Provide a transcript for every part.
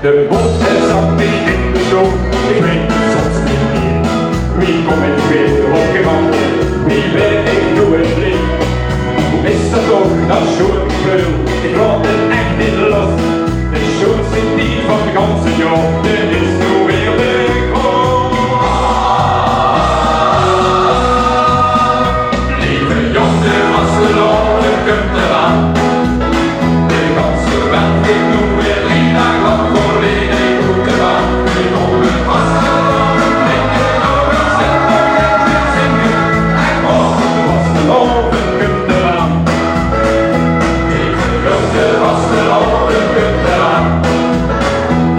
De boot zakt niet in de zon, ik weet het soms niet meer. Wie kom ik weer opgewandeld, wie ben ik doe het lief. Hoe is dat toch, dat zo'n gevoel, ik laat het echt niet los. De schoonste die van de ganse jaar, dit is nu weer de grond. Lieve jongen, als de loren komt eraan. De ganse wereld ik nu weer één dag lang volledig goed te gaan. Ik kom het vast geloven, ik kan nog een zet nog net weer zingen. En morgen was de loren komt eraan. Lieve jongen, als de loren komt eraan.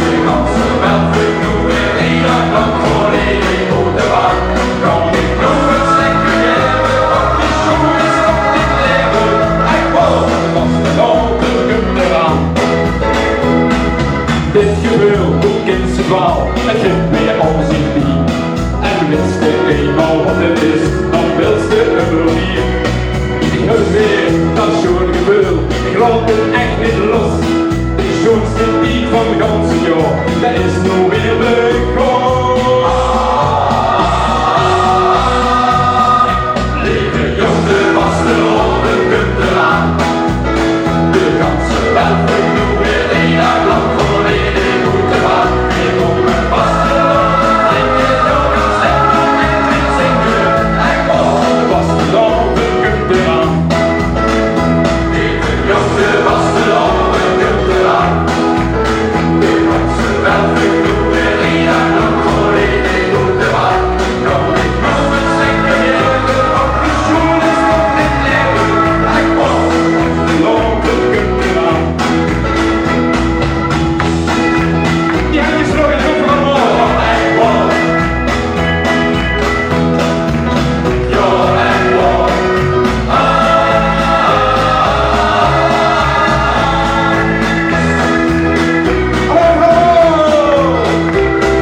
De ganse wereld ik nu weer één dag lang volledig goed te gaan. Kan ik nog eens lekker geven, want die schoen is nog niet leven. En morgen was de loren komt eraan. Dit gebeuren ook in zijn dwaal, het geeft meer om zich niet. En wist je eenmaal wat het is, dan wil ze er niet. Ik hou weer dat schoon gevoel, ik laat het echt niet los. De schoonste lied van het ganse jaar, dat is nu weer begonnen. Lieve jongen, was de loren komt eraan. De ganse wereld ik nu weer één dag lang volledig goed te gaan. Ik kom met vast geloven, ik kan nog eens lekker net weer zingen. En morgen was de loren komt eraan. Lieve jongen, was de loren komt eraan. De ganse wereld ik nu weer één dag lang volledig goed te gaan. Kan ik nog eens lekker geven, want die schoen is nog niet leven. En morgen was de loren komt eraan. Die handjes nog eens op van morgen. En morgen. Ja, en morgen.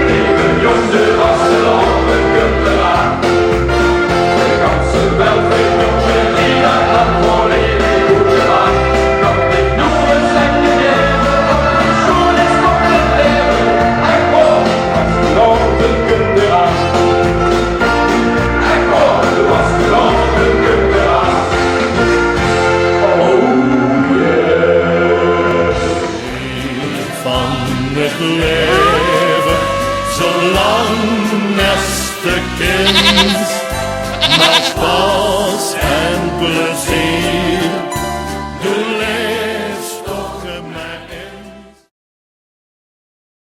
Lieve jongen, was de loren komt eraan. De ganse wereld ik nu weer één dag lang volledig goed te gaan. Kan ik nog eens lekker geven, want die schoen is nog niet leven. En morgen was de loren komt eraan. En morgen was de loren komt eraan. Oh yeah. Van het leven, zolang als de kind, maar